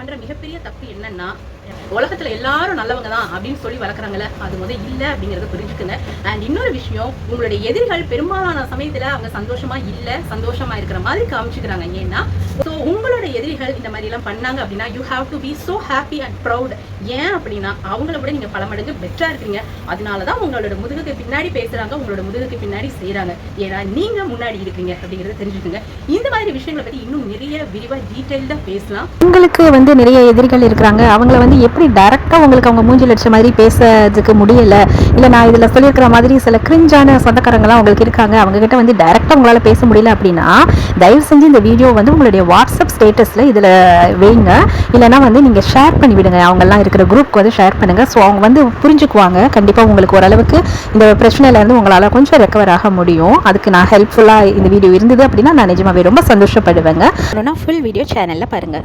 பண்ற மிகப்பெரிய தப்பு என்னன்னா, உலகத்துல எல்லாரும் நல்லவங்க தான் அப்படின்னு சொல்லி வளர்க்குறாங்கல்ல, அது இல்ல அப்படிங்கறத புரிஞ்சுக்குங்க. அண்ட் இன்னொரு விஷயம், உங்களுடைய எதிரிகள் பெரும்பாலான சமயத்துல அவங்க சந்தோஷமா இல்ல, சந்தோஷமா இருக்கிற மாதிரி காமிச்சுக்கிறாங்க. ஏன்னா உங்களோட எதிரிகள் இந்த மாதிரி எல்லாம் பண்ணாங்க அப்படின்னா you have to be so happy and proud. ஏன் அப்படின்னா அவங்கள விட நீங்க பல மடங்கு பெட்டரா இருக்கீங்க. அதனாலதான் உங்களோட முதுகுக்கு பின்னாடி பேசுறாங்க, உங்களோட முதுகுக்கு பின்னாடி செய்யறாங்க. ஏன்னா நீங்க முன்னாடி இருக்கீங்க அப்படிங்கறத தெரிஞ்சுக்கோங்க. இந்த மாதிரி விஷயங்களை பத்தி இன்னும் நிறைய விரிவா டீடைல்டா பேசலாம். உங்களுக்கு நிறைய எதிரிகள் இருக்கிறாங்க, அவங்கள எப்படி டைரக்டா உங்களுக்கு அவங்க மூஞ்சில் அடிச்ச மாதிரி பேசுறதுக்கு முடியல, இல்ல நான் இதுல சொல்லியிருக்கிற மாதிரி சில கிரிஞ்சான சொந்தக்காரங்களாம் உங்களுக்கு இருக்காங்க, அவங்க கிட்ட டைரக்டா உங்களால பேச முடியல அப்படின்னா தயவு செஞ்சு இந்த வீடியோ உங்களுடைய வாட்ஸ்அப் ஸ்டேட்டஸ்ல இதுல வைங்க, இல்லைன்னா நீங்க ஷேர் பண்ணி விடுங்க. அவங்க எல்லாம் இருக்கிற குரூப்க்கு ஷேர் பண்ணுங்க. ஸோ அவங்க புரிஞ்சுக்குவாங்க. கண்டிப்பா உங்களுக்கு ஓரளவுக்கு இந்த பிரச்சனையில இருந்து உங்களால கொஞ்சம் ரெக்கவர் ஆக முடியும். அதுக்கு நான் ஹெல்ப்ஃபுல்லா இந்த வீடியோ இருந்தது அப்படின்னா நான் நிஜமாவே ரொம்ப சந்தோஷப்படுவேங்க. ஃபுல் வீடியோ சேனல்ல பாருங்க.